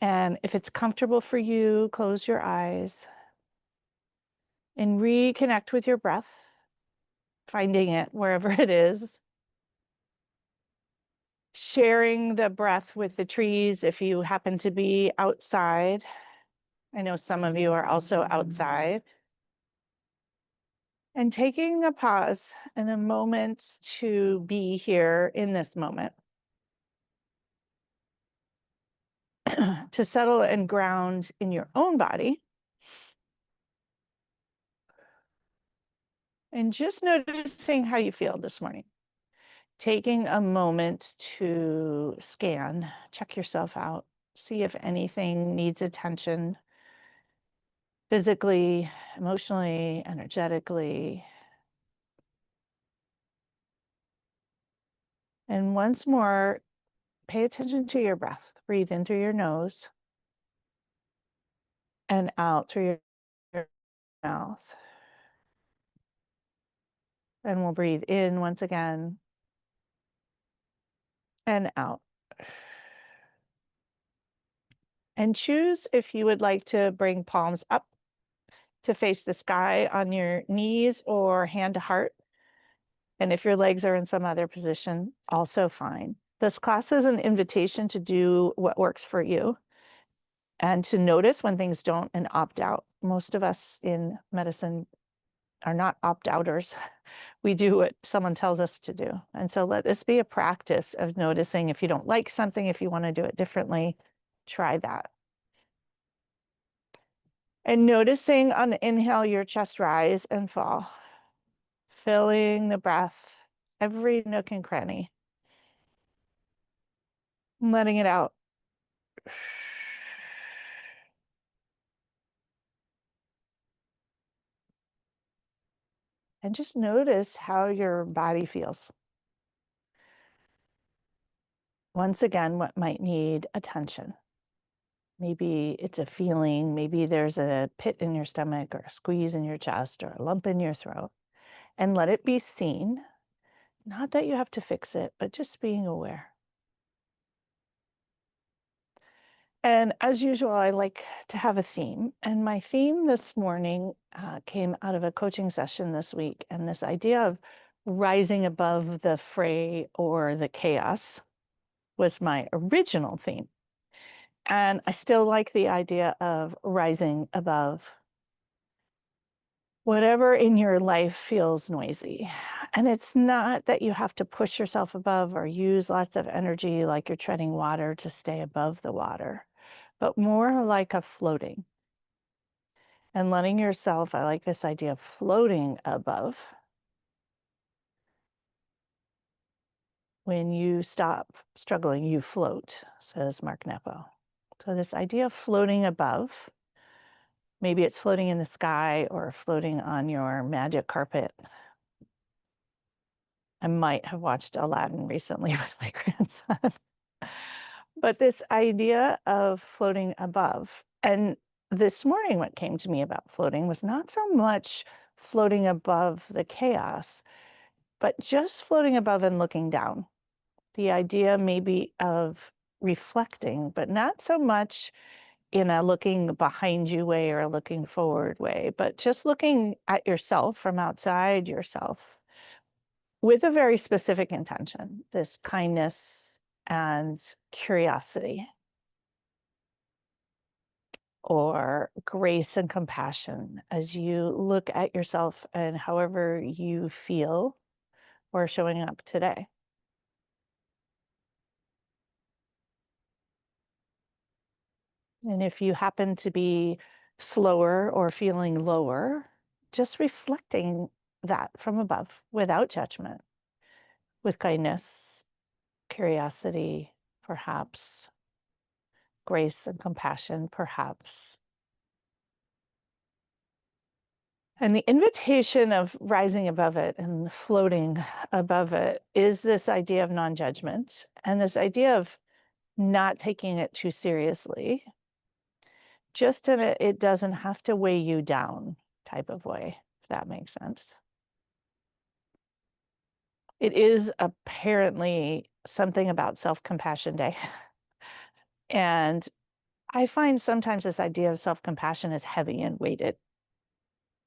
And if it's comfortable for you, close your eyes and reconnect with your breath, finding it wherever it is. Sharing the breath with the trees if you happen to be outside. I know some of you are also outside. And taking a pause and a moment to be here in this moment. To settle and ground in your own body. And just noticing how you feel this morning. Taking a moment to scan, check yourself out, see if anything needs attention physically, emotionally, energetically. And once more, pay attention to your breath. Breathe in through your nose and out through your mouth. And we'll breathe in once again and out. And choose if you would like to bring palms up to face the sky on your knees or hand to heart. And if your legs are in some other position, also fine. This class is an invitation to do what works for you and to notice when things don't and opt out. Most of us in medicine are not opt-outers. We do what someone tells us to do. And so let this be a practice of noticing if you don't like something, if you want to do it differently, try that. And noticing on the inhale, your chest rise and fall, filling the breath, every nook and cranny, and letting it out. And just notice how your body feels. Once again, what might need attention? Maybe it's a feeling, maybe there's a pit in your stomach or a squeeze in your chest or a lump in your throat. And let it be seen. Not that you have to fix it, but just being aware. And as usual, I like to have a theme. And my theme this morning came out of a coaching session this week. And this idea of rising above the fray or the chaos was my original theme. And I still like the idea of rising above whatever in your life feels noisy. And it's not that you have to push yourself above or use lots of energy like you're treading water to stay above the water, but more like a floating. And letting yourself, I like this idea of floating above. When you stop struggling, you float, says Mark Nepo. So this idea of floating above, maybe it's floating in the sky or floating on your magic carpet. I might have watched Aladdin recently with my grandson. But this idea of floating above, and this morning what came to me about floating was not so much floating above the chaos, but just floating above and looking down. The idea maybe of reflecting, but not so much in a looking behind you way or a looking forward way, but just looking at yourself from outside yourself with a very specific intention, this kindness and curiosity, or grace and compassion as you look at yourself and however you feel or showing up today. And if you happen to be slower or feeling lower, just reflecting that from above without judgment, with kindness, curiosity, perhaps, grace and compassion, perhaps. And the invitation of rising above it and floating above it is this idea of non-judgment and this idea of not taking it too seriously, just in a it doesn't have to weigh you down type of way, if that makes sense. It is apparently something about Self-Compassion Day. And I find sometimes this idea of self-compassion is heavy and weighted.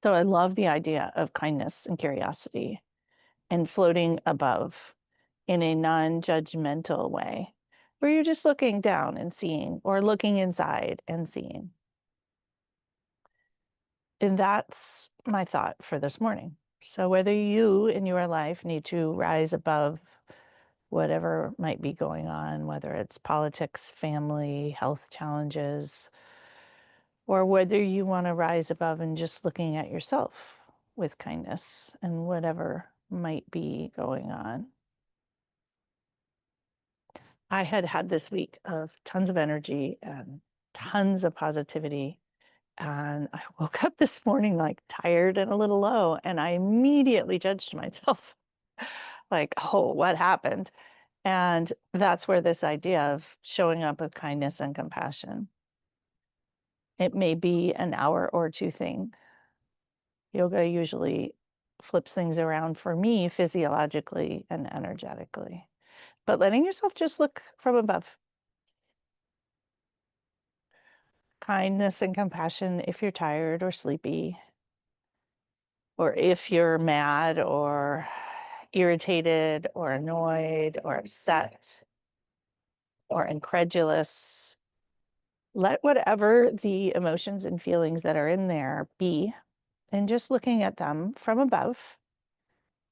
So I love the idea of kindness and curiosity and floating above in a non-judgmental way, where you're just looking down and seeing, or looking inside and seeing. And that's my thought for this morning. So whether you in your life need to rise above whatever might be going on, whether it's politics, family, health challenges, or whether you want to rise above and just looking at yourself with kindness and whatever might be going on. I had this week of tons of energy and tons of positivity. And I woke up this morning like tired and a little low, and I immediately judged myself like, oh, what happened? And that's where this idea of showing up with kindness and compassion. It may be an hour or two thing. Yoga usually flips things around for me physiologically and energetically. But letting yourself just look from above. Kindness and compassion if you're tired or sleepy, or if you're mad or irritated or annoyed or upset or incredulous. Let whatever the emotions and feelings that are in there be, and just looking at them from above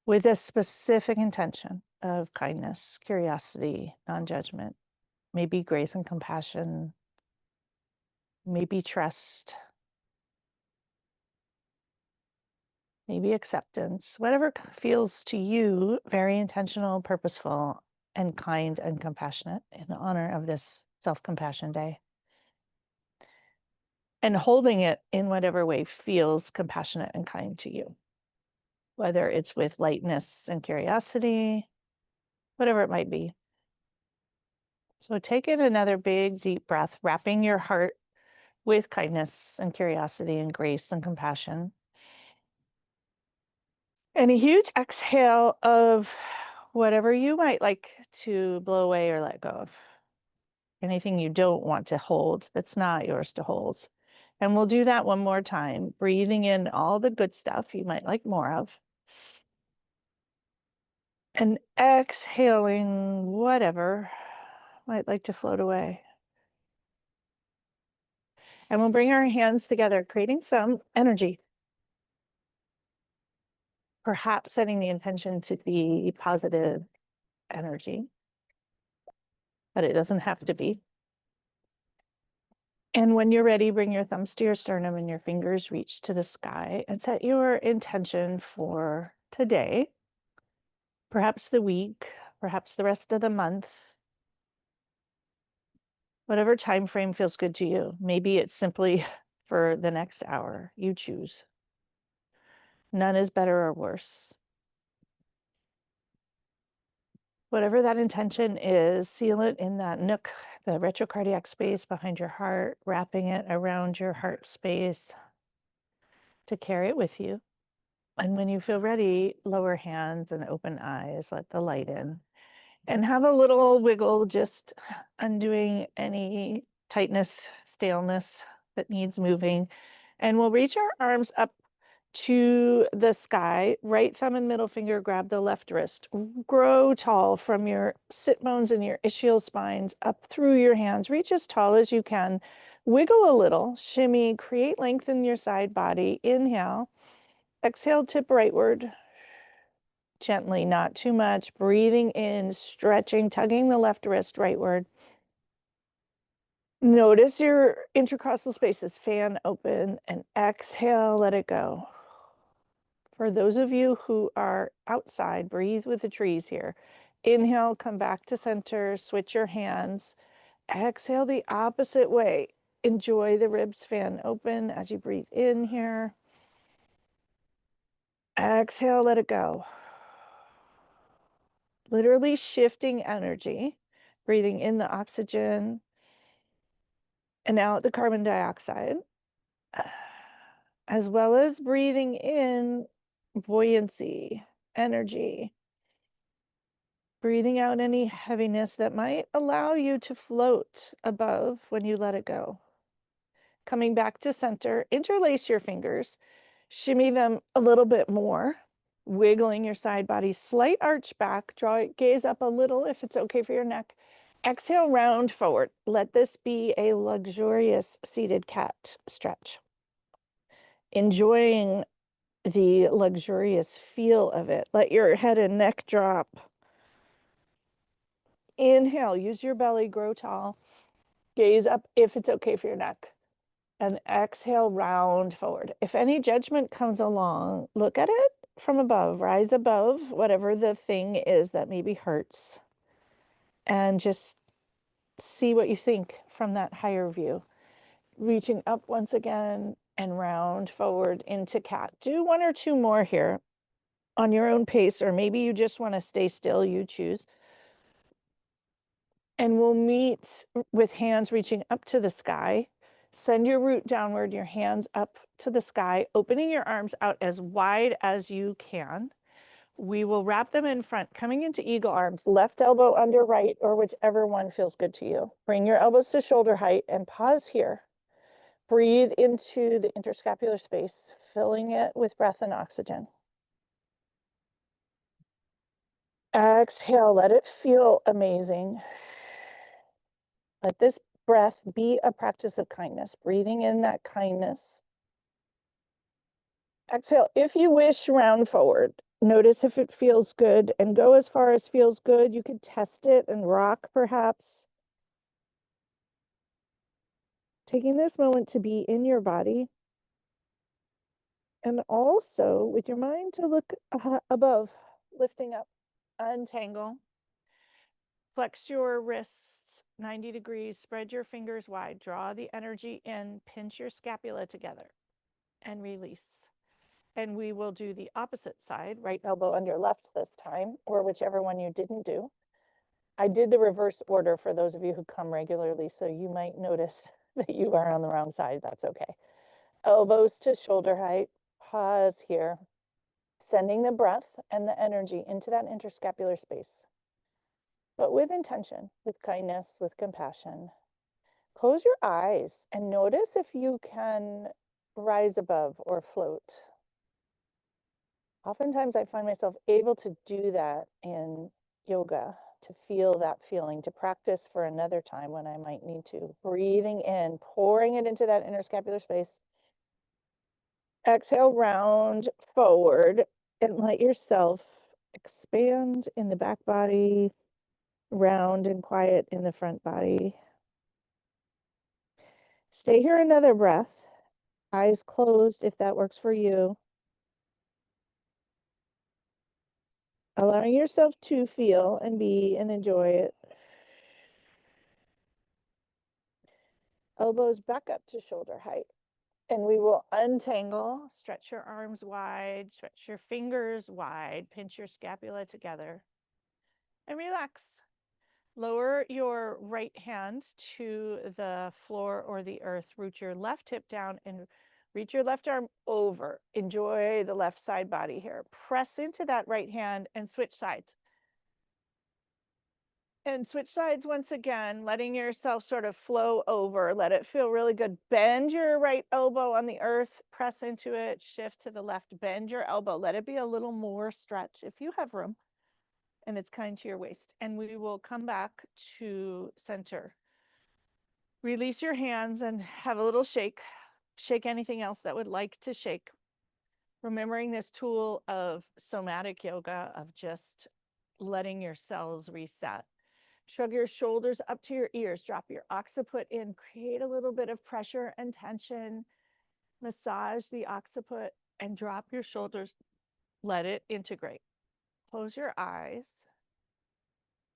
with a specific intention of kindness, curiosity, non-judgment, maybe grace and compassion, maybe trust, maybe acceptance, whatever feels to you very intentional, purposeful, and kind and compassionate in honor of this self-compassion day. And holding it in whatever way feels compassionate and kind to you, whether it's with lightness and curiosity, whatever it might be. So take in another big, deep breath, wrapping your heart with kindness and curiosity and grace and compassion. And a huge exhale of whatever you might like to blow away or let go of. Anything you don't want to hold that's not yours to hold. And we'll do that one more time, breathing in all the good stuff you might like more of. And exhaling whatever might like to float away. And we'll bring our hands together, creating some energy. Perhaps setting the intention to be positive energy, but it doesn't have to be. And when you're ready, bring your thumbs to your sternum and your fingers reach to the sky and set your intention for today, perhaps the week, perhaps the rest of the month, whatever time frame feels good to you. Maybe it's simply for the next hour. You choose. None is better or worse. Whatever that intention is, seal it in that nook, the retrocardiac space behind your heart, wrapping it around your heart space to carry it with you. And when you feel ready, lower hands and open eyes, let the light in. And have a little wiggle, just undoing any tightness, staleness that needs moving. And we'll reach our arms up to the sky. Right thumb and middle finger grab the left wrist. Grow tall from your sit bones and your ischial spines up through your hands. Reach as tall as you can. Wiggle a little, shimmy, create length in your side body. Inhale. Exhale, tip rightward. Gently, not too much. Breathing in, stretching, tugging the left wrist rightward. Notice your intercostal spaces. Fan open and exhale, let it go. For those of you who are outside, breathe with the trees here. Inhale, come back to center, switch your hands. Exhale the opposite way. Enjoy the ribs fan open as you breathe in here. Exhale, let it go. Literally shifting energy, breathing in the oxygen and out the carbon dioxide, as well as breathing in buoyancy, energy. Breathing out any heaviness that might allow you to float above when you let it go. Coming back to center, interlace your fingers, shimmy them a little bit more, wiggling your side body, slight arch back, draw it, gaze up a little if it's okay for your neck. Exhale, round forward. Let this be a luxurious seated cat stretch. Enjoying the luxurious feel of it. Let your head and neck drop. Inhale, use your belly, grow tall. Gaze up if it's okay for your neck. And exhale, round forward. If any judgment comes along, look at it from above, rise above whatever the thing is that maybe hurts, and just see what you think from that higher view. Reaching up once again and round forward into cat. Do one or two more here on your own pace, or maybe you just want to stay still, you choose. And we'll meet with hands reaching up to the sky. Send your root downward, your hands up to the sky, opening your arms out as wide as you can. We will wrap them in front, coming into eagle arms, left elbow under right, or whichever one feels good to you. Bring your elbows to shoulder height and pause here. Breathe into the interscapular space, filling it with breath and oxygen. Exhale, let it feel amazing. Let this breath be a practice of kindness, breathing in that kindness. Exhale, if you wish, round forward. Notice if it feels good and go as far as feels good. You could test it and rock perhaps. Taking this moment to be in your body, and also with your mind to look above, lifting up, untangle. Flex your wrists 90 degrees, spread your fingers wide, draw the energy in, pinch your scapula together, and release. And we will do the opposite side, right elbow under left this time, or whichever one you didn't do. I did the reverse order for those of you who come regularly, so you might notice that you are on the wrong side. That's okay. Elbows to shoulder height. Pause here, sending the breath and the energy into that interscapular space, but with intention, with kindness, with compassion. Close your eyes and notice if you can rise above or float. Oftentimes I find myself able to do that in yoga, to feel that feeling, to practice for another time when I might need to. Breathing in, pouring it into that interscapular space. Exhale, round forward, and let yourself expand in the back body, round and quiet in the front body. Stay here another breath, eyes closed if that works for you. Allowing yourself to feel and be and enjoy it. Elbows back up to shoulder height. And we will untangle, stretch your arms wide, stretch your fingers wide, pinch your scapula together, and relax. Lower your right hand to the floor or the earth. Root your left hip down and reach your left arm over. Enjoy the left side body here. Press into that right hand and switch sides. And switch sides once again, letting yourself sort of flow over. Let it feel really good. Bend your right elbow on the earth, press into it, shift to the left, bend your elbow. Let it be a little more stretch if you have room and it's kind to your waist. And we will come back to center. Release your hands and have a little shake. Shake anything else that would like to shake. Remembering this tool of somatic yoga, of just letting your cells reset. Shrug your shoulders up to your ears, drop your occiput in, create a little bit of pressure and tension, massage the occiput and drop your shoulders, let it integrate. Close your eyes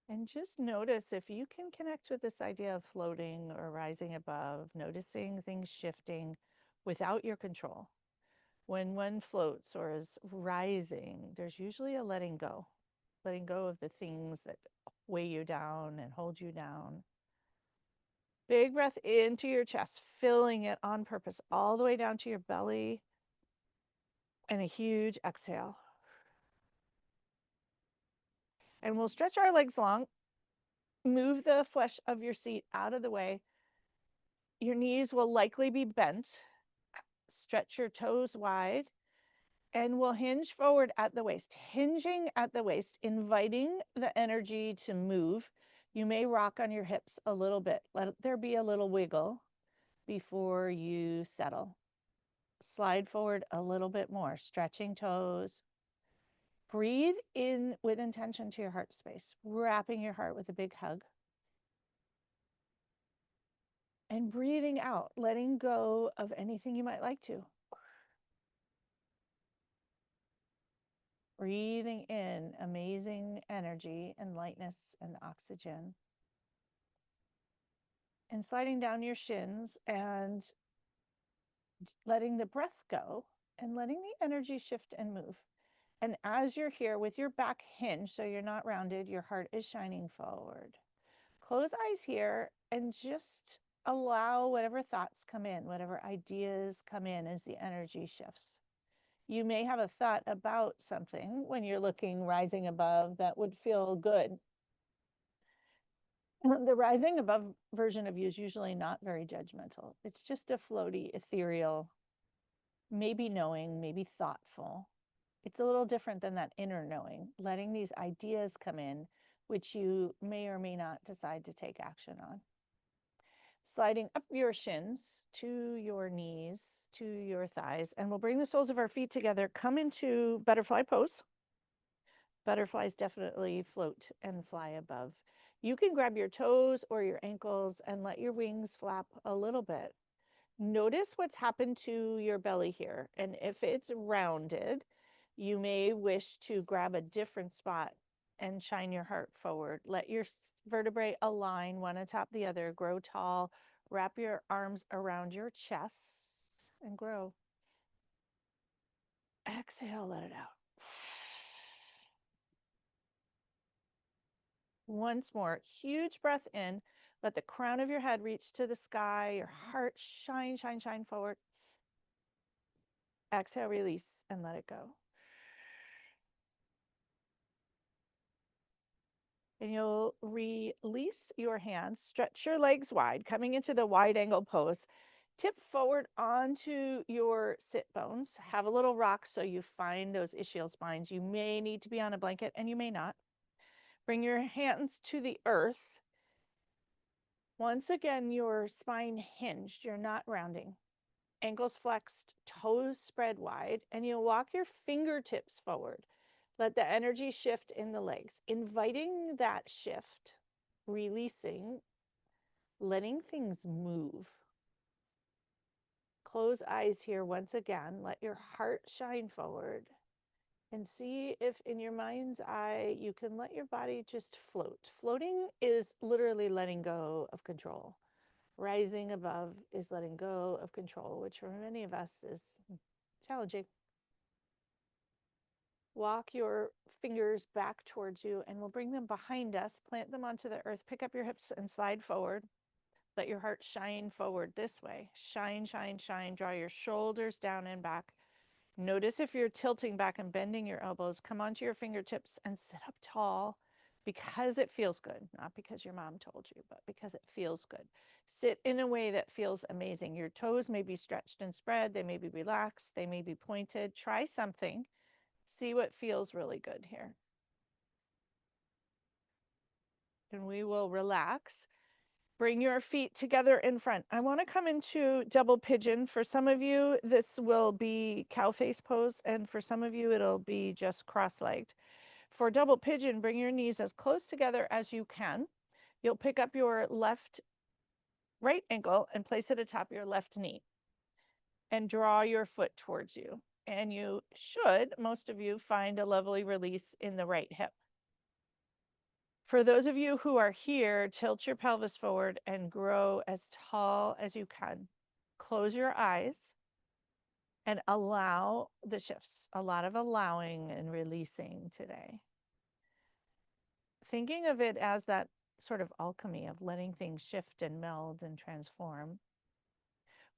and just notice if you can connect with this idea of floating or rising above, noticing things shifting without your control. When one floats or is rising, there's usually a letting go of the things that weigh you down and hold you down. Big breath into your chest, filling it on purpose all the way down to your belly, and a huge exhale. And we'll stretch our legs long, move the flesh of your seat out of the way. Your knees will likely be bent. Stretch your toes wide, and we'll hinge forward at the waist, hinging at the waist, inviting the energy to move. You may rock on your hips a little bit. Let there be a little wiggle before you settle. Slide forward a little bit more, stretching toes. Breathe in with intention to your heart space, wrapping your heart with a big hug. And breathing out, letting go of anything you might like to. Breathing in amazing energy and lightness and oxygen. And sliding down your shins and letting the breath go and letting the energy shift and move. And as you're here with your back hinged, so you're not rounded, your heart is shining forward. Close eyes here and just allow whatever thoughts come in, whatever ideas come in as the energy shifts. You may have a thought about something when you're looking rising above that would feel good. The rising above version of you is usually not very judgmental. It's just a floaty, ethereal, maybe knowing, maybe thoughtful. It's a little different than that inner knowing, letting these ideas come in, which you may or may not decide to take action on. Sliding up your shins to your knees, to your thighs, and we'll bring the soles of our feet together. Come into butterfly pose. Butterflies definitely float and fly above. You can grab your toes or your ankles and let your wings flap a little bit. Notice what's happened to your belly here. And if it's rounded, you may wish to grab a different spot and shine your heart forward. Let your vertebrae align one atop the other, grow tall, wrap your arms around your chest and grow. Exhale, let it out. Once more, huge breath in. Let the crown of your head reach to the sky, your heart shine, shine, shine forward. Exhale, release, and let it go. And you'll release your hands, stretch your legs wide, coming into the wide angle pose. Tip forward onto your sit bones. Have a little rock so you find those ischial spines. You may need to be on a blanket and you may not. Bring your hands to the earth. Once again, your spine hinged. You're not rounding. Ankles flexed, toes spread wide, and you'll walk your fingertips forward. Let the energy shift in the legs, inviting that shift, releasing, letting things move. Close eyes here once again. Let your heart shine forward and see if in your mind's eye you can let your body just float. Floating is literally letting go of control. Rising above is letting go of control, which for many of us is challenging. Walk your fingers back towards you and we'll bring them behind us, plant them onto the earth, pick up your hips and slide forward. Let your heart shine forward this way. Shine, shine, shine. Draw your shoulders down and back. Notice if you're tilting back and bending your elbows. Come onto your fingertips and sit up tall because it feels good. Not because your mom told you, but because it feels good. Sit in a way that feels amazing. Your toes may be stretched and spread. They may be relaxed. They may be pointed. Try something. See what feels really good here. And we will relax. Bring your feet together in front. I want to come into double pigeon. For some of you, this will be cow face pose, and for some of you, it'll be just cross-legged. For double pigeon, bring your knees as close together as you can. You'll pick up your right ankle and place it atop your left knee and draw your foot towards you. And you should, most of you, find a lovely release in the right hip. For those of you who are here, tilt your pelvis forward and grow as tall as you can. Close your eyes and allow the shifts. A lot of allowing and releasing today. Thinking of it as that sort of alchemy of letting things shift and meld and transform.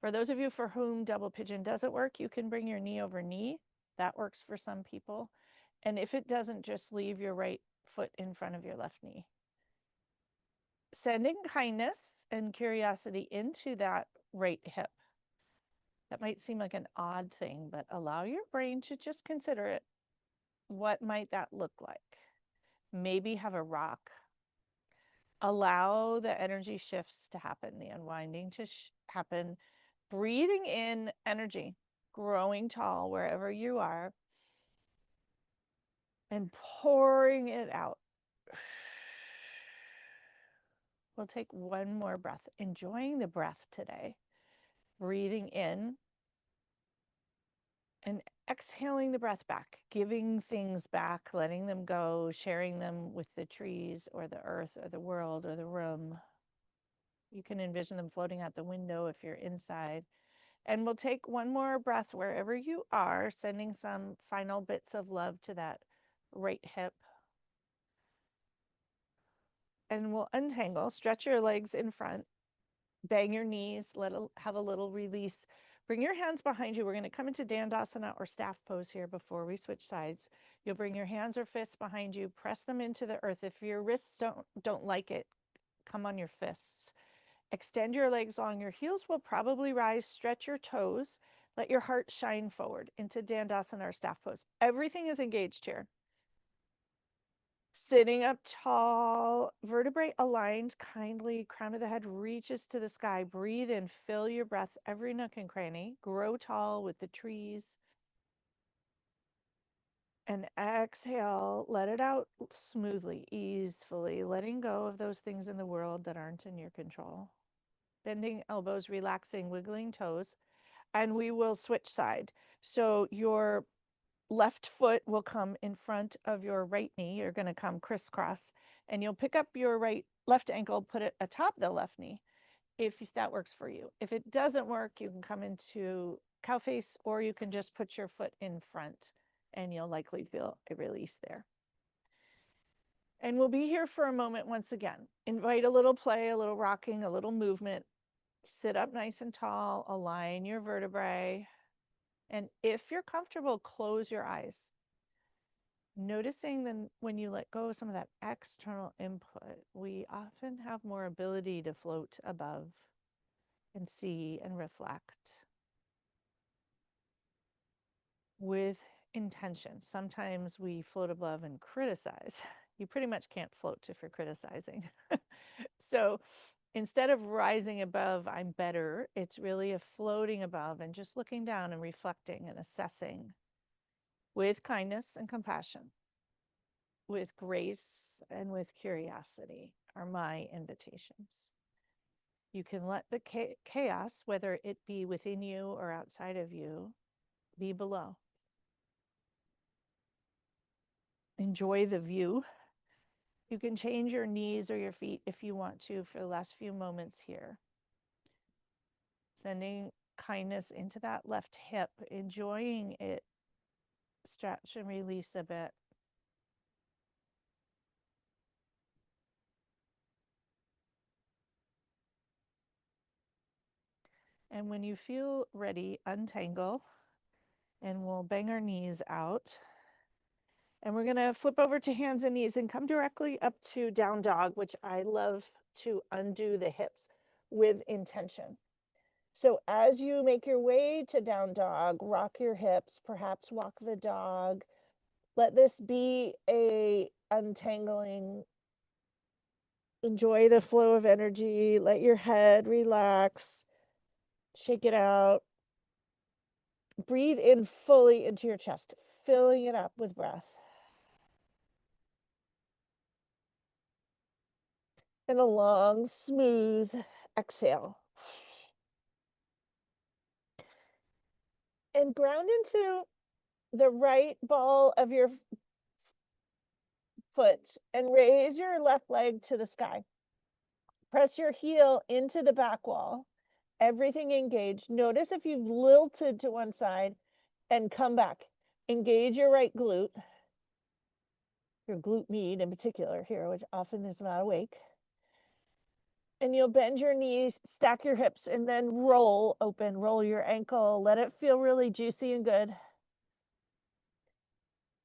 For those of you for whom double pigeon doesn't work, you can bring your knee over knee. That works for some people. And if it doesn't, just leave your right foot in front of your left knee. Sending kindness and curiosity into that right hip. That might seem like an odd thing, but allow your brain to just consider it. What might that look like? Maybe have a rock. Allow the energy shifts to happen, the unwinding to happen. Breathing in energy, growing tall wherever you are, and pouring it out. We'll take one more breath, enjoying the breath today. Breathing in and exhaling the breath back, giving things back, letting them go, sharing them with the trees or the earth or the world or the room. You can envision them floating out the window if you're inside. And we'll take one more breath wherever you are, sending some final bits of love to that right hip. And we'll untangle, stretch your legs in front, bang your knees, have a little release. Bring your hands behind you. We're going to come into Dandasana or staff pose here before we switch sides. You'll bring your hands or fists behind you, press them into the earth. If your wrists don't like it, come on your fists. Extend your legs long. Your heels will probably rise. Stretch your toes. Let your heart shine forward into Dandasana or staff pose. Everything is engaged here. Sitting up tall, vertebrae aligned kindly, crown of the head reaches to the sky. Breathe in, fill your breath, every nook and cranny. Grow tall with the trees. And exhale, let it out smoothly, easily, letting go of those things in the world that aren't in your control. Bending elbows, relaxing, wiggling toes, and we will switch side. So your left foot will come in front of your right knee. You're going to come crisscross, and you'll pick up your left ankle, put it atop the left knee, if that works for you. If it doesn't work, you can come into cow face, or you can just put your foot in front, and you'll likely feel a release there. And we'll be here for a moment once again. Invite a little play, a little rocking, a little movement. Sit up nice and tall, align your vertebrae. And if you're comfortable, close your eyes. Noticing then when you let go of some of that external input, we often have more ability to float above and see and reflect with intention. Sometimes we float above and criticize. You pretty much can't float if you're criticizing. So instead of rising above, I'm better, it's really a floating above and just looking down and reflecting and assessing with kindness and compassion, with grace and with curiosity are my invitations. You can let the chaos, whether it be within you or outside of you, be below. Enjoy the view. You can change your knees or your feet if you want to for the last few moments here. Sending kindness into that left hip, enjoying it, stretch and release a bit. And when you feel ready, untangle, and we'll bang our knees out. And we're going to flip over to hands and knees and come directly up to down dog, which I love to undo the hips with intention. So as you make your way to down dog, rock your hips, perhaps walk the dog. Let this be a untangling. Enjoy the flow of energy. Let your head relax. Shake it out. Breathe in fully into your chest, filling it up with breath. And a long, smooth exhale. And ground into the right ball of your foot and raise your left leg to the sky. Press your heel into the back wall. Everything engaged. Notice if you've lilted to one side and come back. Engage your right glute, your glute med in particular here, which often is not awake. And you'll bend your knees, stack your hips, and then roll open. Roll your ankle. Let it feel really juicy and good.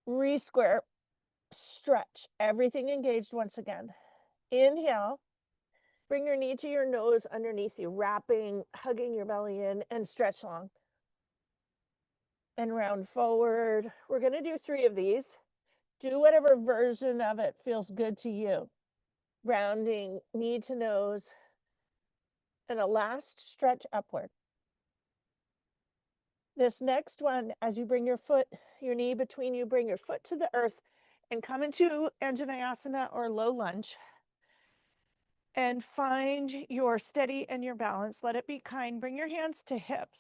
Re-square. Stretch, everything engaged once again. Inhale, bring your knee to your nose underneath you, wrapping, hugging your belly in, and stretch long. And round forward. We're going to do 3 of these. Do whatever version of it feels good to you. Rounding knee to nose, and a last stretch upward. This next one, as you bring your knee between you, bring your foot to the earth and come into Anjaneyasana or low lunge. And find your steady and your balance. Let it be kind. Bring your hands to hips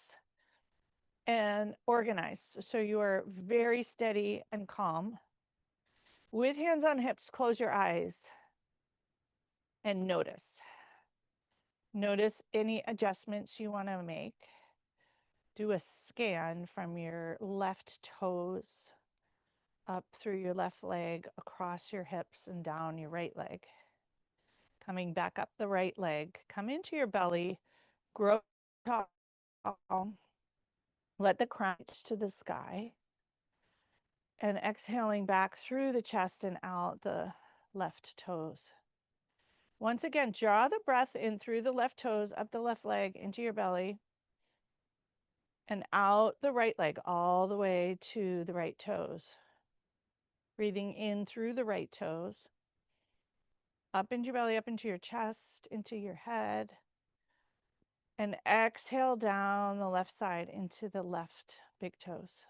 and organized. So you are very steady and calm. With hands on hips, close your eyes and notice. Notice any adjustments you want to make. Do a scan from your left toes up through your left leg, across your hips and down your right leg. Coming back up the right leg, come into your belly, grow tall. Let the crown reach to the sky. And exhaling back through the chest and out the left toes. Once again, draw the breath in through the left toes, up the left leg, into your belly, and out the right leg, all the way to the right toes. Breathing in through the right toes, up into your belly, up into your chest, into your head, and exhale down the left side into the left big toes.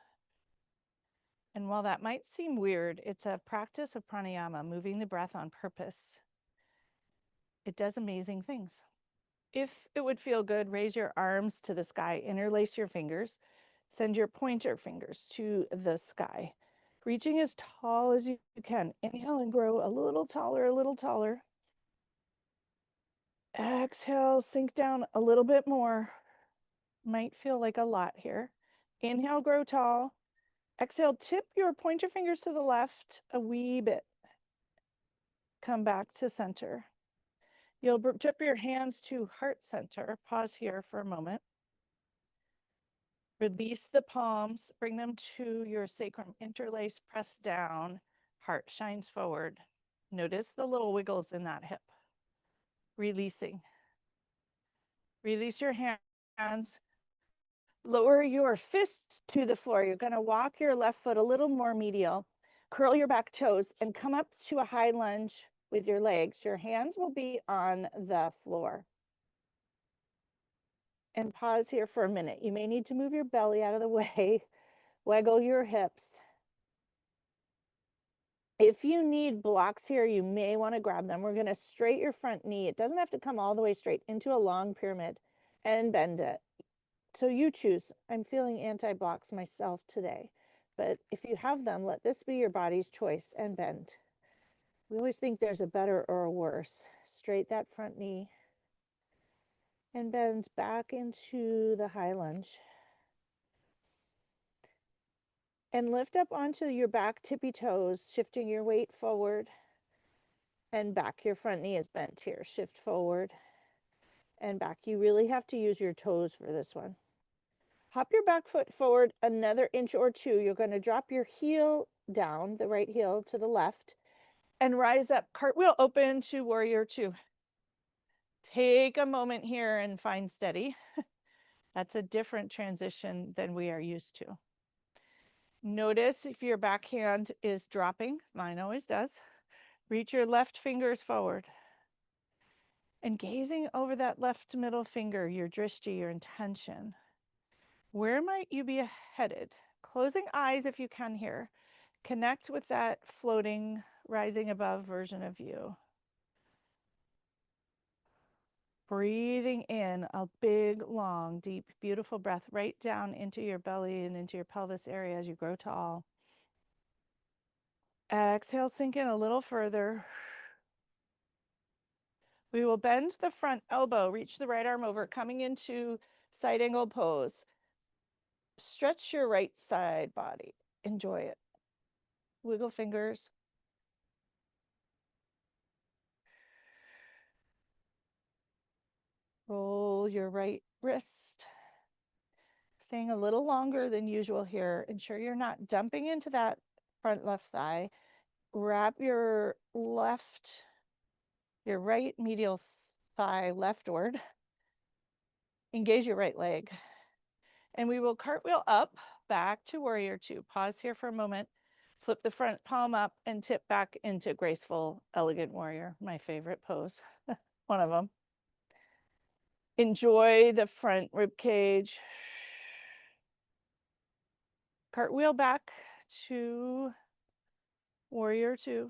And while that might seem weird, it's a practice of pranayama, moving the breath on purpose. It does amazing things. If it would feel good, raise your arms to the sky, interlace your fingers, send your pointer fingers to the sky, reaching as tall as you can. Inhale and grow a little taller, a little taller. Exhale, sink down a little bit more. Might feel like a lot here. Inhale, grow tall. Exhale, tip your pointer fingers to the left a wee bit. Come back to center. You'll drip your hands to heart center. Pause here for a moment. Release the palms, bring them to your sacrum, interlace, press down, heart shines forward. Notice the little wiggles in that hip. Releasing. Release your hands. Lower your fists to the floor. You're going to walk your left foot a little more medial. Curl your back toes and come up to a high lunge with your legs. Your hands will be on the floor. And pause here for a minute. You may need to move your belly out of the way. Wiggle your hips. If you need blocks here, you may want to grab them. We're going to straighten your front knee. It doesn't have to come all the way straight into a long pyramid, and bend it. So you choose. I'm feeling anti-blocks myself today, but if you have them, let this be your body's choice, and bend. We always think there's a better or a worse. Straight that front knee and bend back into the high lunge. And lift up onto your back tippy toes, shifting your weight forward and back. Your front knee is bent here. Shift forward and back. You really have to use your toes for this one. Hop your back foot forward another inch or two. You're going to drop your heel down, the right heel to the left, and rise up. Cartwheel open to warrior two. Take a moment here and find steady. That's a different transition than we are used to. Notice if your back hand is dropping. Mine always does. Reach your left fingers forward. And gazing over that left middle finger, your drishti, your intention. Where might you be headed? Closing eyes if you can here. Connect with that floating, rising above version of you. Breathing in a big, long, deep, beautiful breath right down into your belly and into your pelvis area as you grow tall. Exhale, sink in a little further. We will bend the front elbow, reach the right arm over, coming into side angle pose. Stretch your right side body. Enjoy it. Wiggle fingers. Roll your right wrist. Staying a little longer than usual here. Ensure you're not dumping into that front left thigh. wrap your right medial thigh leftward. Engage your right leg. And we will cartwheel up, back to warrior two. Pause here for a moment. Flip the front palm up and tip back into graceful, elegant warrior. My favorite pose, one of them. Enjoy the front rib cage. Cartwheel back to warrior two.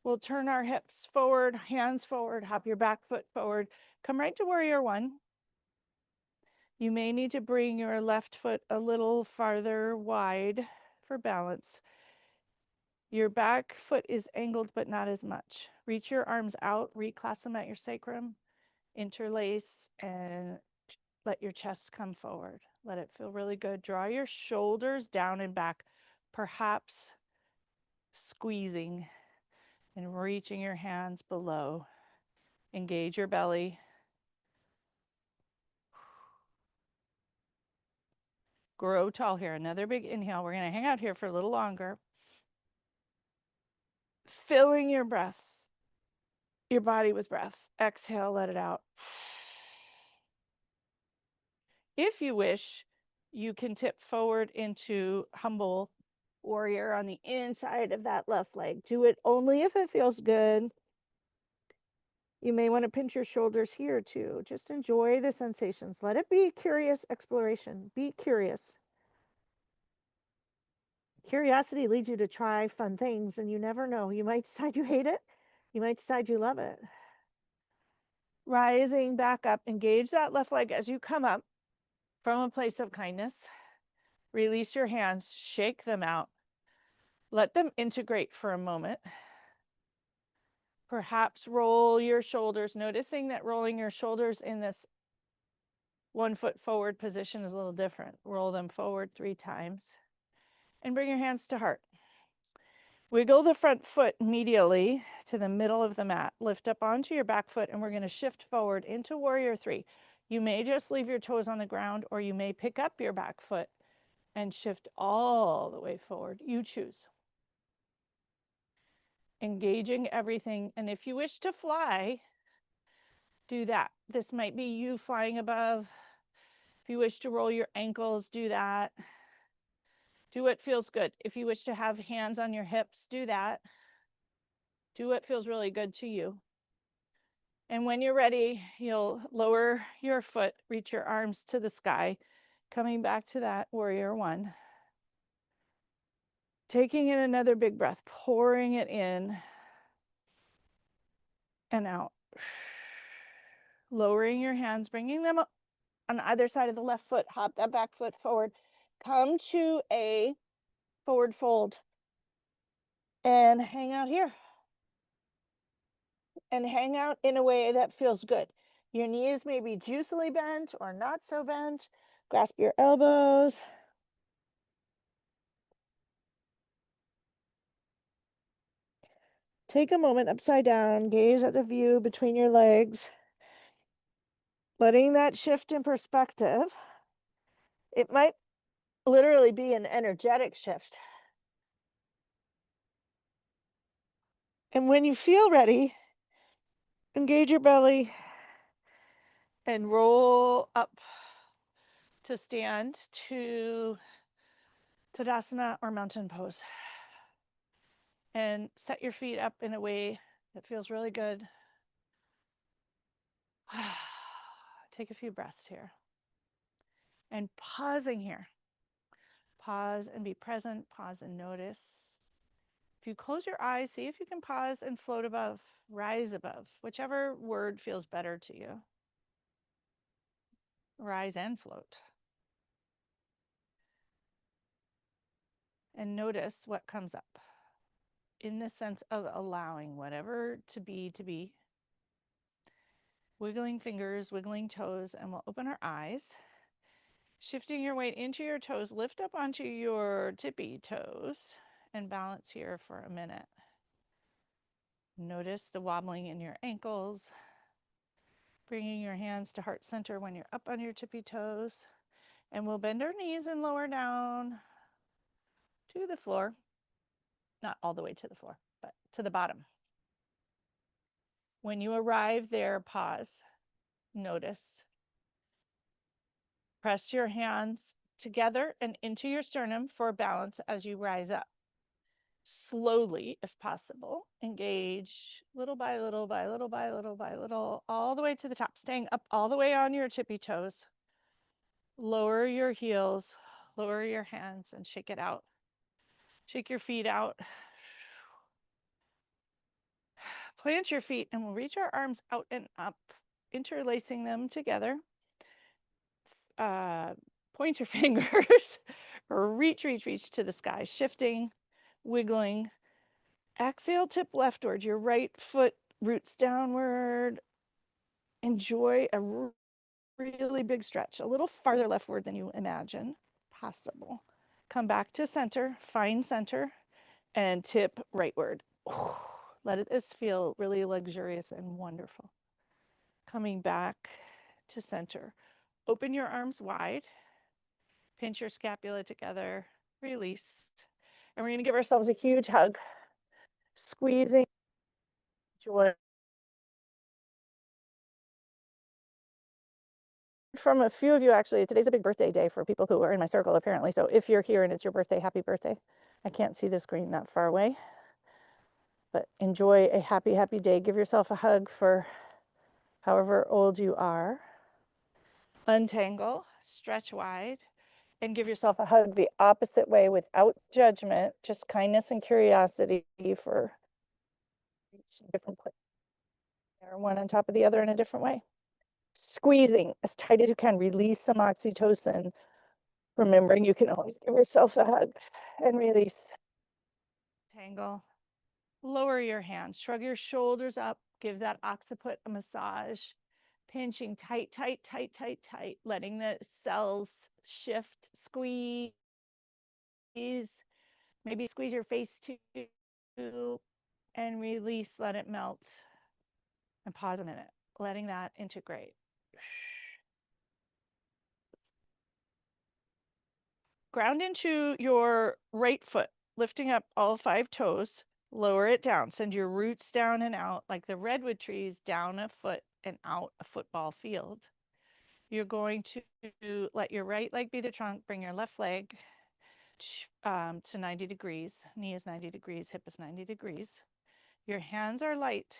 We'll turn our hips forward, hands forward, hop your back foot forward. Come right to warrior one. You may need to bring your left foot a little farther wide for balance. Your back foot is angled, but not as much. Reach your arms out, reclasp them at your sacrum, interlace, and let your chest come forward. Let it feel really good. Draw your shoulders down and back, perhaps squeezing and reaching your hands below. Engage your belly. Grow tall here. Another big inhale. We're going to hang out here for a little longer. Filling your breath, your body with breath. Exhale, let it out. If you wish, you can tip forward into humble warrior on the inside of that left leg. Do it only if it feels good. You may want to pinch your shoulders here too. Just enjoy the sensations. Let it be curious exploration. Be curious. Curiosity leads you to try fun things, and you never know. You might decide you hate it. You might decide you love it. Rising back up, engage that left leg as you come up from a place of kindness. Release your hands, shake them out. Let them integrate for a moment. Perhaps roll your shoulders, noticing that rolling your shoulders in this 1 foot forward position is a little different. Roll them forward 3 times and bring your hands to heart. Wiggle the front foot medially to the middle of the mat. Lift up onto your back foot, and we're going to shift forward into warrior 3. You may just leave your toes on the ground, or you may pick up your back foot and shift all the way forward. You choose. Engaging everything. And if you wish to fly, do that. This might be you flying above. If you wish to roll your ankles, do that. Do what feels good. If you wish to have hands on your hips, do that. Do what feels really good to you. And when you're ready, you'll lower your foot, reach your arms to the sky, coming back to that warrior one. Taking in another big breath, pouring it in and out. Lowering your hands, bringing them up on either side of the left foot. Hop that back foot forward. Come to a forward fold and hang out here. And hang out in a way that feels good. Your knees may be juicily bent or not so bent. Grasp your elbows. Take a moment upside down, gaze at the view between your legs, letting that shift in perspective. It might literally be an energetic shift. And when you feel ready, engage your belly and roll up to stand to Tadasana or mountain pose. And set your feet up in a way that feels really good. Take a few breaths here. And pausing here. Pause and be present. Pause and notice. If you close your eyes, see if you can pause and float above, rise above, whichever word feels better to you. Rise and float. And notice what comes up in the sense of allowing whatever to be to be. Wiggling fingers, wiggling toes, and we'll open our eyes. Shifting your weight into your toes, lift up onto your tippy toes and balance here for a minute. Notice the wobbling in your ankles, bringing your hands to heart center when you're up on your tippy toes. And we'll bend our knees and lower down to the floor. not all the way to the floor, but to the bottom. When you arrive there, pause, notice. Press your hands together and into your sternum for balance as you rise up. Slowly, if possible, engage little by little by little by little by little, all the way to the top, staying up all the way on your tippy toes. Lower your heels, lower your hands, and shake it out. Shake your feet out. Plant your feet, and we'll reach our arms out and up, interlacing them together. Point your fingers, reach, reach, reach to the sky, shifting, wiggling. Exhale, tip leftward. Your right foot roots downward. Enjoy a really big stretch, a little farther leftward than you imagine possible. Come back to center, find center, and tip rightward. Let this feel really luxurious and wonderful. Coming back to center. Open your arms wide. Pinch your scapula together. Release. And we're going to give ourselves a huge hug. Squeezing joy from a few of you. Actually, today's a big birthday day for people who are in my circle, apparently. So if you're here and it's your birthday, happy birthday. I can't see the screen that far away, but enjoy a happy, happy day. Give yourself a hug for however old you are. Untangle, stretch wide, and give yourself a hug the opposite way without judgment, just kindness and curiosity for each different place, or one on top of the other in a different way. Squeezing as tight as you can, release some oxytocin. Remembering you can always give yourself a hug and release. Tangle. Lower your hands, shrug your shoulders up, give that occiput a massage. Pinching tight, tight, tight, tight, tight, letting the cells shift, squeeze. Maybe squeeze your face too, and release, let it melt. And pause a minute, letting that integrate. Ground into your right foot, lifting up all 5 toes. Lower it down. Send your roots down and out like the redwood trees, down a foot and out a football field. You're going to let your right leg be the trunk. Bring your left leg to 90 degrees. Knee is 90 degrees. Hip is 90 degrees. Your hands are light.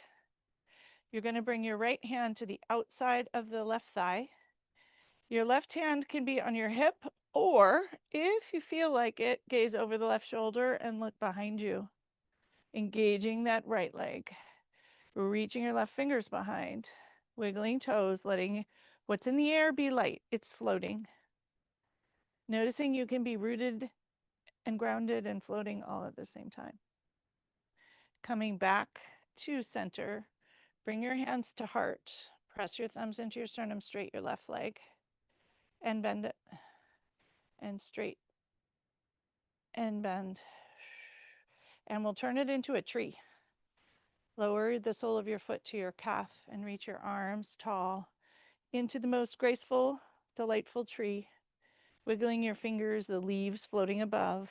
You're going to bring your right hand to the outside of the left thigh. Your left hand can be on your hip, or if you feel like it, gaze over the left shoulder and look behind you. Engaging that right leg. Reaching your left fingers behind. Wiggling toes, letting what's in the air be light. It's floating. Noticing you can be rooted and grounded and floating all at the same time. Coming back to center. Bring your hands to heart. Press your thumbs into your sternum, straight your left leg, and bend it. And straight and bend. And we'll turn it into a tree. Lower the sole of your foot to your calf and reach your arms tall into the most graceful, delightful tree. Wiggling your fingers, the leaves floating above.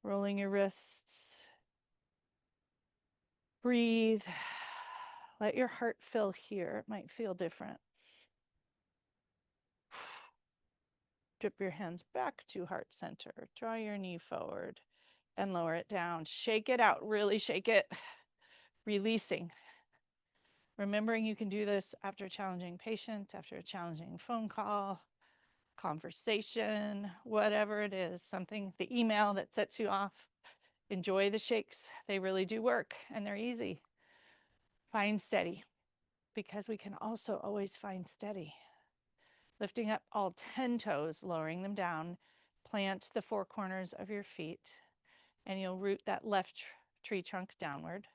Rolling your wrists. Breathe. Let your heart fill here. It might feel different. Drip your hands back to heart center. Draw your knee forward and lower it down. Shake it out. Really shake it. Releasing. Remembering you can do this after a challenging patient, after a challenging phone call, conversation, whatever it is, something, the email that sets you off. Enjoy the shakes. They really do work and they're easy. Find steady, because we can also always find steady. Lifting up all 10 toes, lowering them down. Plant the 4 corners of your feet, and you'll root that left tree trunk downward.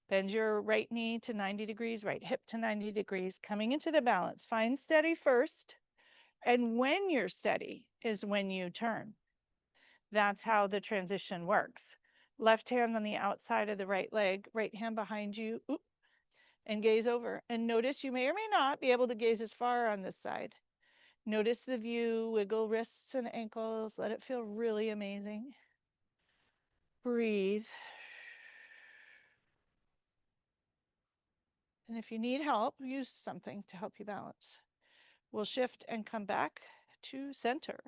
Bend your right knee to 90 degrees, right hip to 90 degrees, coming into the balance. Find steady first, and when you're steady is when you turn. That's how the transition works. Left hand on the outside of the right leg, right hand behind you, and gaze over. And notice you may or may not be able to gaze as far on this side. Notice the view, wiggle wrists and ankles, let it feel really amazing. Breathe. And if you need help, use something to help you balance. We'll shift and come back to center.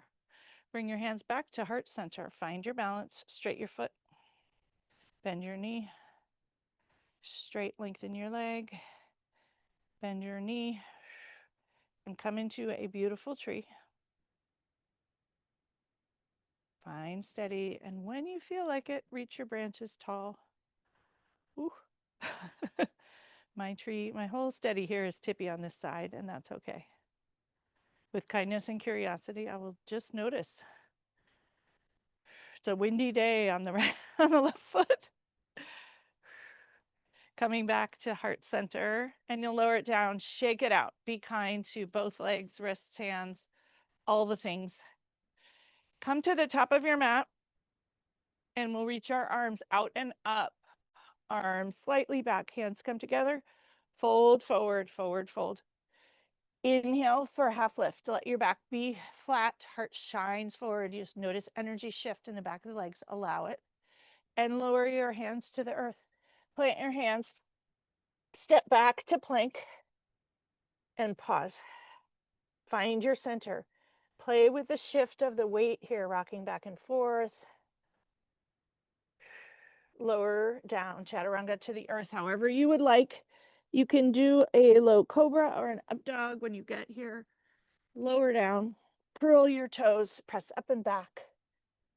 Bring your hands back to heart center. Find your balance. Straight your foot. Bend your knee. Straight lengthen your leg. Bend your knee. And come into a beautiful tree. Find steady. And when you feel like it, reach your branches tall. Ooh. My tree, my whole steady here is tippy on this side, and that's okay. With kindness and curiosity, I will just notice. It's a windy day on the right, on the left foot. Coming back to heart center, and you'll lower it down, shake it out. Be kind to both legs, wrists, hands, all the things. Come to the top of your mat, and we'll reach our arms out and up. Arms slightly back, hands come together. Fold forward, forward, fold. Inhale for half lift. Let your back be flat, heart shines forward. You just notice energy shift in the back of the legs. Allow it. And lower your hands to the earth. Plant your hands. Step back to plank. And pause. Find your center. Play with the shift of the weight here, rocking back and forth. Lower down, chaturanga to the earth, however you would like. You can do a low cobra or an up dog when you get here. Lower down, curl your toes, press up and back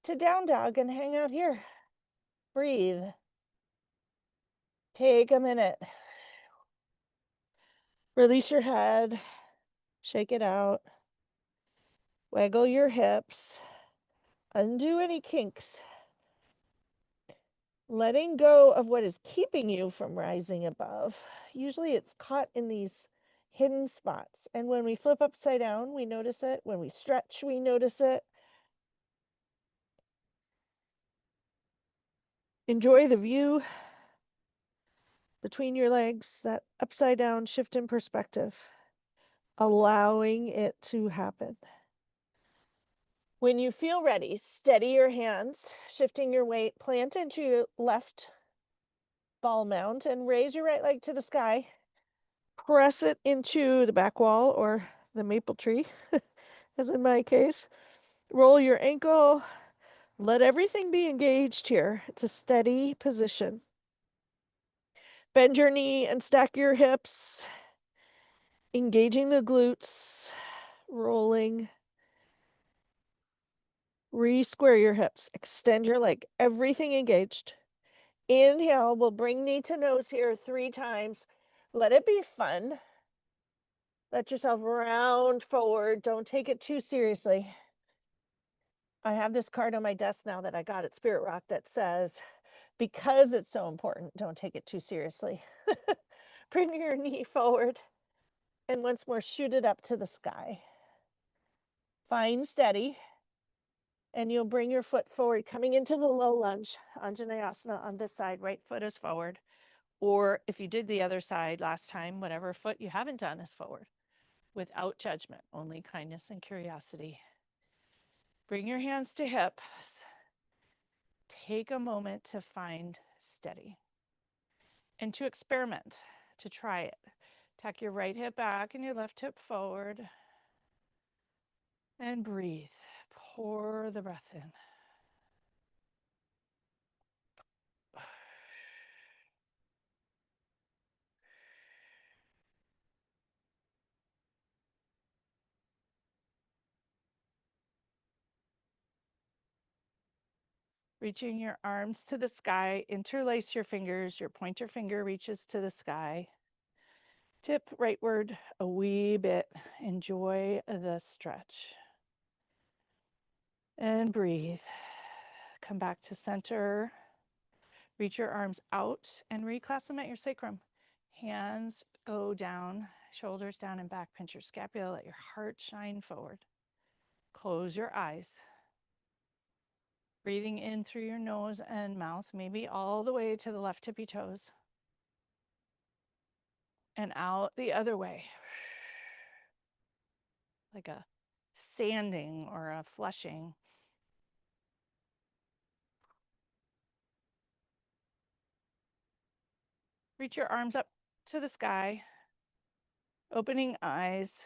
to down dog and hang out here. Breathe. Take a minute. Release your head, shake it out. Waggle your hips, undo any kinks. Letting go of what is keeping you from rising above. Usually it's caught in these hidden spots. And when we flip upside down, we notice it. When we stretch, we notice it. Enjoy the view between your legs, that upside down shift in perspective, allowing it to happen. When you feel ready, steady your hands, shifting your weight, plant into your left ball mount and raise your right leg to the sky. Press it into the back wall or the maple tree, as in my case. Roll your ankle. Let everything be engaged here. It's a steady position. Bend your knee and stack your hips, engaging the glutes, rolling. Re-square your hips, extend your leg, everything engaged. Inhale, we'll bring knee to nose here 3 times. Let it be fun. Let yourself round forward. Don't take it too seriously. I have this card on my desk now that I got at Spirit Rock that says, because it's so important, don't take it too seriously. Bring your knee forward and once more shoot it up to the sky. Find steady. And you'll bring your foot forward, coming into the low lunge, Anjaneyasana on this side, right foot is forward. Or if you did the other side last time, whatever foot you haven't done is forward. Without judgment, only kindness and curiosity. Bring your hands to hips. Take a moment to find steady. And to experiment, to try it. Tuck your right hip back and your left hip forward. And breathe. Pour the breath in. Reaching your arms to the sky, interlace your fingers, your pointer finger reaches to the sky. Tip rightward a wee bit. Enjoy the stretch. And breathe. Come back to center. Reach your arms out and reclasp them at your sacrum. Hands go down, shoulders down and back. Pinch your scapula, let your heart shine forward. Close your eyes. Breathing in through your nose and mouth, maybe all the way to the left tippy toes. And out the other way. Like a sanding or a flushing. Reach your arms up to the sky, opening eyes.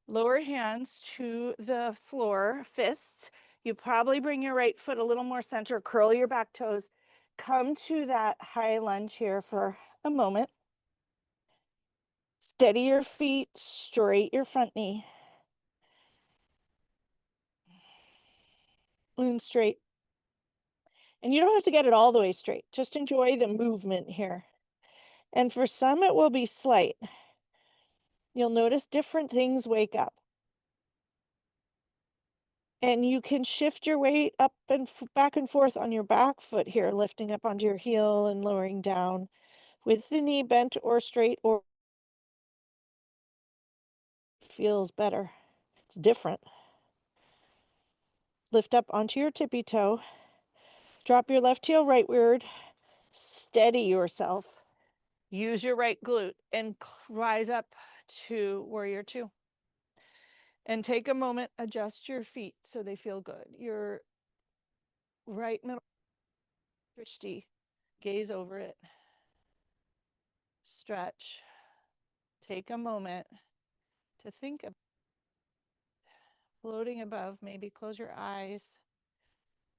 Lower hands to the floor, fists. You probably bring your right foot a little more center, curl your back toes. Come to that high lunge here for a moment. Steady your feet, straight your front knee. And straight. And you don't have to get it all the way straight. Just enjoy the movement here. And for some, it will be slight. You'll notice different things wake up. And you can shift your weight up and back and forth on your back foot here, lifting up onto your heel and lowering down with the knee bent or straight, or feels better. It's different. Lift up onto your tippy toe. Drop your left heel rightward. Steady yourself. Use your right glute and rise up to warrior two. And take a moment, adjust your feet so they feel good. Your right middle, gaze over it. Stretch. Take a moment to think of floating above. Maybe close your eyes.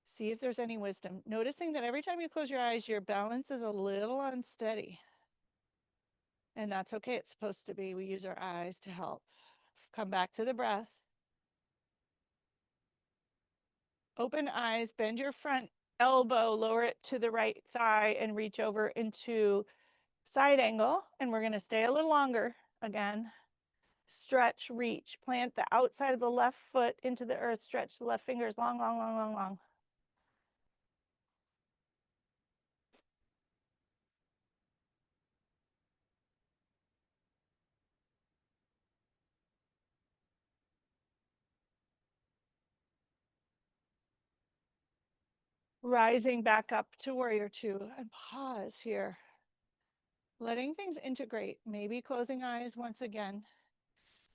See if there's any wisdom. Noticing that every time you close your eyes, your balance is a little unsteady. And that's okay. It's supposed to be. We use our eyes to help. Come back to the breath. Open eyes, bend your front elbow, lower it to the right thigh, and reach over into side angle. And we're going to stay a little longer again. Stretch, reach, plant the outside of the left foot into the earth, stretch the left fingers long, long, long, long, long. Rising back up to warrior two and pause here. Letting things integrate, maybe closing eyes once again.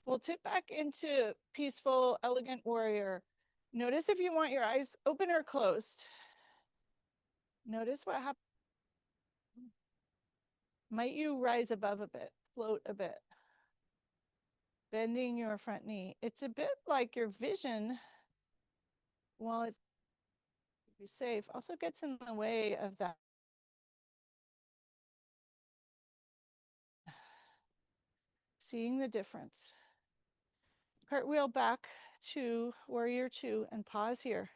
We'll tip back into peaceful, elegant warrior. Notice if you want your eyes open or closed. Notice what happens. Might you rise above a bit, float a bit, bending your front knee. It's a bit like your vision, while it's safe, also gets in the way of that. Seeing the difference. Cartwheel back to warrior two and pause here.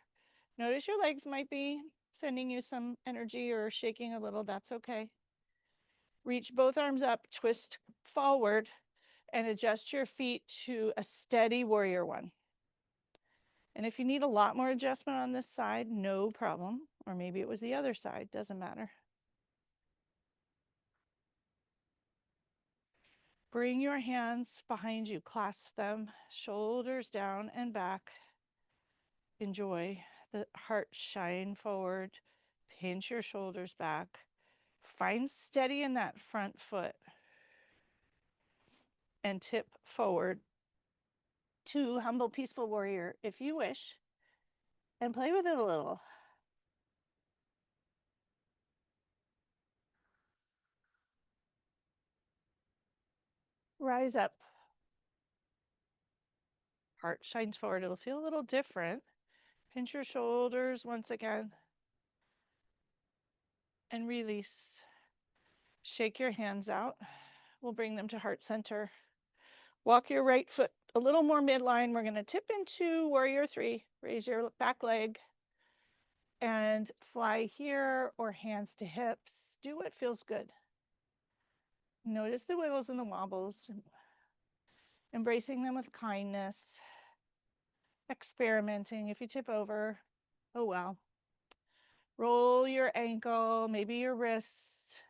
Notice your legs might be sending you some energy or shaking a little. That's okay. Reach both arms up, twist forward, and adjust your feet to a steady warrior one. And if you need a lot more adjustment on this side, no problem. Or maybe it was the other side, doesn't matter. Bring your hands behind you, clasp them, shoulders down and back. Enjoy the heart shine forward, pinch your shoulders back. Find steady in that front foot and tip forward to humble, peaceful warrior if you wish, and play with it a little. Rise up. Heart shines forward. It'll feel a little different. Pinch your shoulders once again and release. Shake your hands out. We'll bring them to heart center. Walk your right foot a little more midline. We're going to tip into warrior three. Raise your back leg and fly here or hands to hips. Do what feels good. Notice the wiggles and the wobbles, embracing them with kindness, experimenting. If you tip over, oh well. Roll your ankle, maybe your wrist.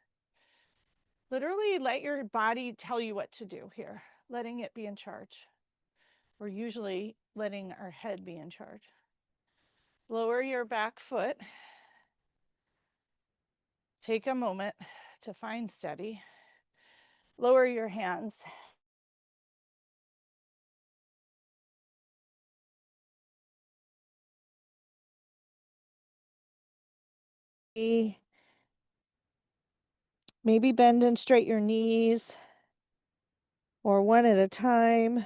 Literally let your body tell you what to do here, letting it be in charge. We're usually letting our head be in charge. Lower your back foot. Take a moment to find steady. Lower your hands. Maybe bend and straighten your knees, or one at a time.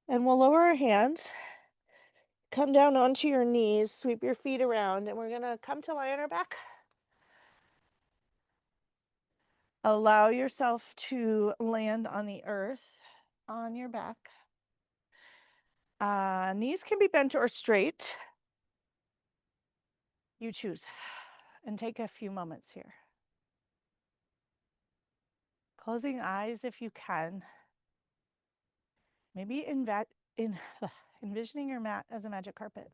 And we'll lower our hands, come down onto your knees, sweep your feet around, and we're gonna come to lie on our back. Allow yourself to land on the earth on your back. Knees can be bent or straight. You choose. And take a few moments here. Closing eyes if you can. Maybe envisioning your mat as a magic carpet.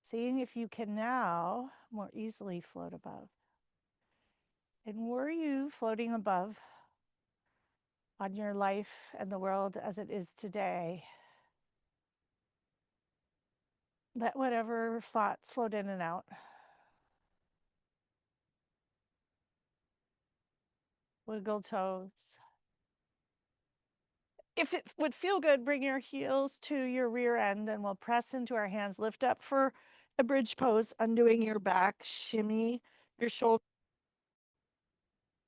Seeing if you can now more easily float above. And were you floating above on your life and the world as it is today? Let whatever thoughts float in and out. Wiggle toes. If it would feel good, bring your heels to your rear end and we'll press into our hands. Lift up for a bridge pose, undoing your back, shimmy your shoulder.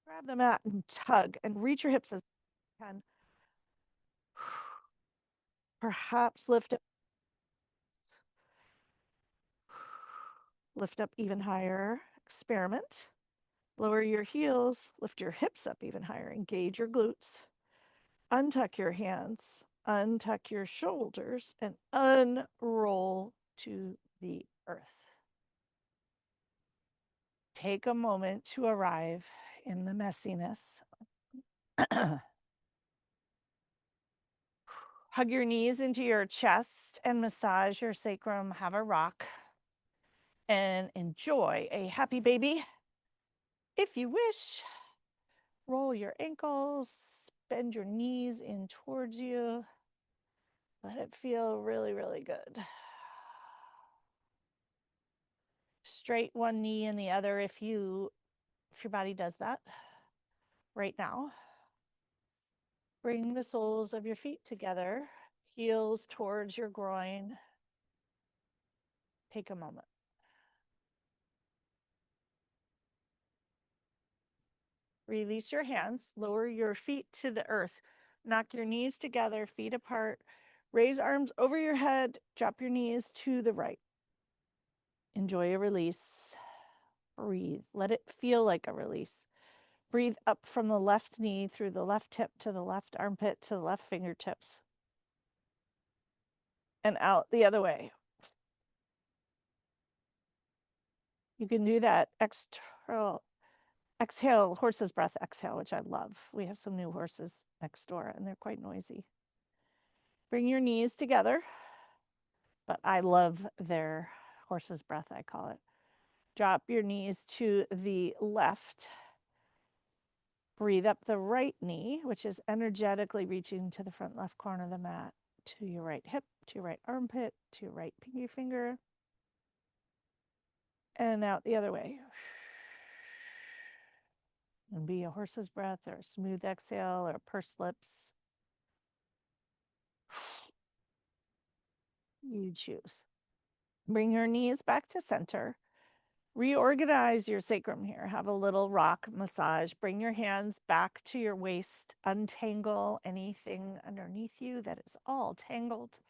Grab the mat and tug and reach your hips as you can. Perhaps lift up even higher. Experiment. Lower your heels, lift your hips up even higher. Engage your glutes. Untuck your hands, untuck your shoulders, and unroll to the earth. Take a moment to arrive in the messiness. Hug your knees into your chest and massage your sacrum. Have a rock and enjoy a happy baby. If you wish, roll your ankles, bend your knees in towards you. Let it feel really, really good. Straight one knee and the other if your body does that right now. Bring the soles of your feet together, heels towards your groin. Take a moment. Release your hands, lower your feet to the earth. Knock your knees together, feet apart. Raise arms over your head, drop your knees to the right. Enjoy a release. Breathe. Let it feel like a release. Breathe up from the left knee through the left hip to the left armpit to the left fingertips. And out the other way. You can do that exhale, horse's breath exhale, which I love. We have some new horses next door and they're quite noisy. Bring your knees together, but I love their horse's breath, I call it. Drop your knees to the left. Breathe up the right knee, which is energetically reaching to the front left corner of the mat, to your right hip, to your right armpit, to your right pinky finger, and out the other way. And be a horse's breath or a smooth exhale or pursed lips. You choose. Bring your knees back to center. Reorganize your sacrum here. Have a little rock massage. Bring your hands back to your waist. Untangle anything underneath you that is all tangled.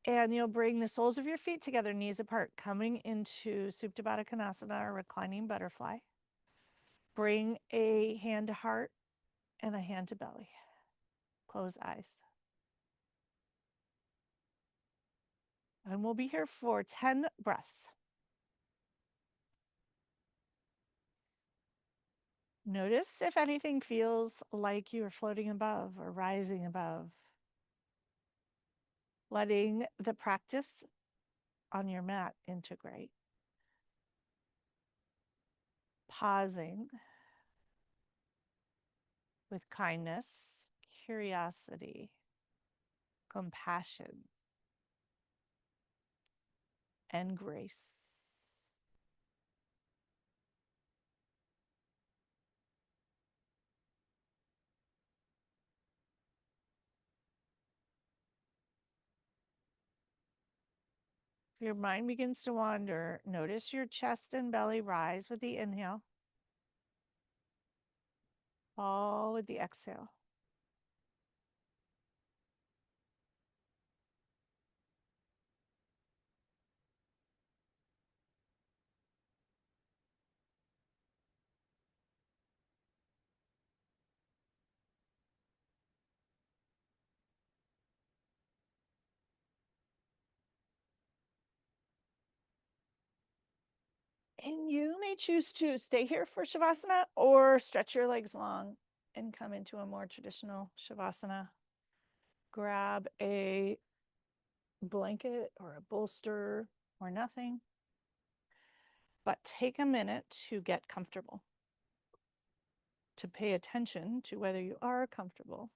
And you'll bring the soles of your feet together, knees apart, coming into Supta Baddha Konasana or reclining butterfly. Bring a hand to heart and a hand to belly. Close eyes. And we'll be here for 10 breaths. Notice if anything feels like you are floating above or rising above. Letting the practice on your mat integrate. Pausing with kindness, curiosity, compassion, and grace. If your mind begins to wander, notice your chest and belly rise with the inhale, fall with the exhale. And you may choose to stay here for Shavasana or stretch your legs long and come into a more traditional Shavasana. Grab a blanket or a bolster or nothing, but take a minute to get comfortable, to pay attention to whether you are comfortable,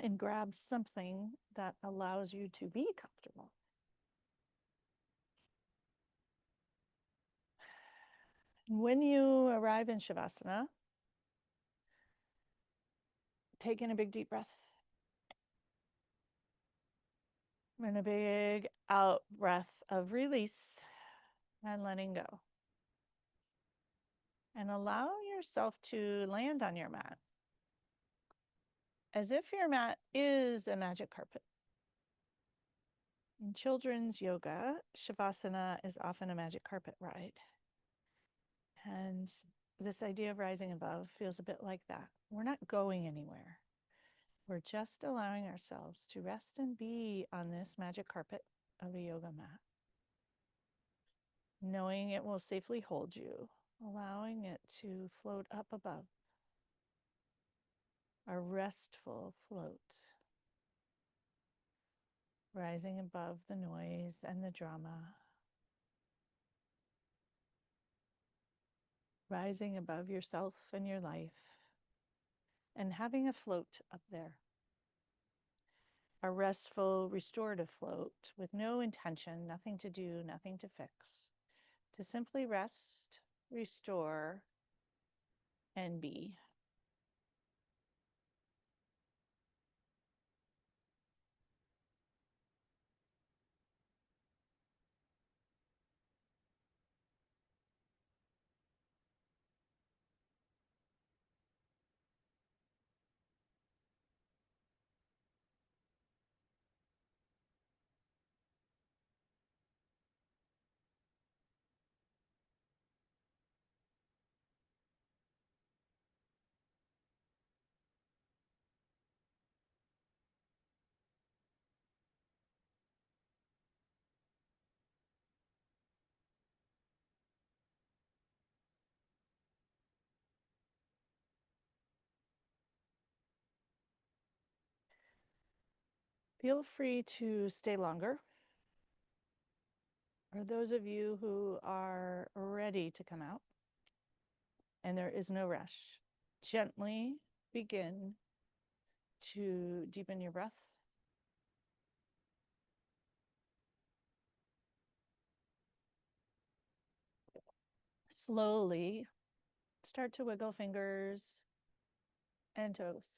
and grab something that allows you to be comfortable. When you arrive in Shavasana, take in a big deep breath and a big out breath of release and letting go. And allow yourself to land on your mat as if your mat is a magic carpet. In children's yoga, Shavasana is often a magic carpet ride. And this idea of rising above feels a bit like that. We're not going anywhere. We're just allowing ourselves to rest and be on this magic carpet of a yoga mat, knowing it will safely hold you, allowing it to float up above, a restful float, rising above the noise and the drama, rising above yourself and your life, and having a float up there. A restful, restorative float with no intention, nothing to do, nothing to fix, to simply rest, restore, and be. Feel free to stay longer. For those of you who are ready to come out, and there is no rush, gently begin to deepen your breath. Slowly start to wiggle fingers and toes.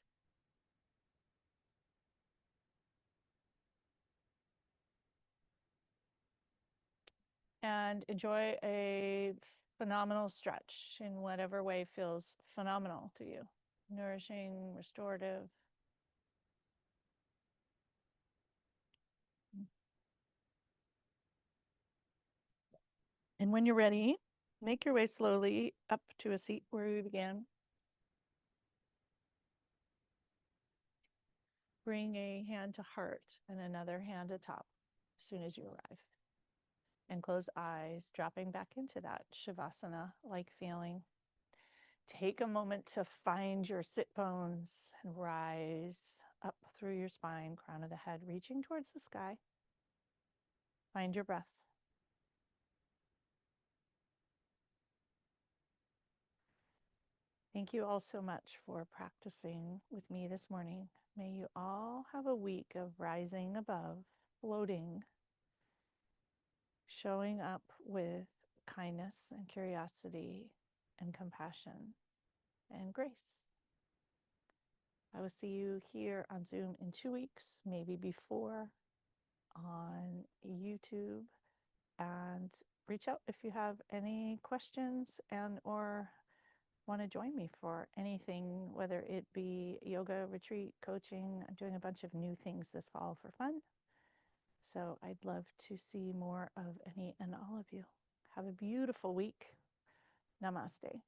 And enjoy a phenomenal stretch in whatever way feels phenomenal to you. Nourishing, restorative. And when you're ready, make your way slowly up to a seat where we began. Bring a hand to heart and another hand atop as soon as you arrive. And close eyes, dropping back into that Shavasana-like feeling. Take a moment to find your sit bones and rise up through your spine, crown of the head, reaching towards the sky. Find your breath. Thank you all so much for practicing with me this morning. May you all have a week of rising above, floating, showing up with kindness and curiosity and compassion and grace. I will see you here on Zoom in 2 weeks, maybe before. on YouTube, and reach out if you have any questions and or want to join me for anything, whether it be yoga, retreat, coaching. I'm doing a bunch of new things this fall for fun. So I'd love to see more of any and all of you. Have a beautiful week. Namaste.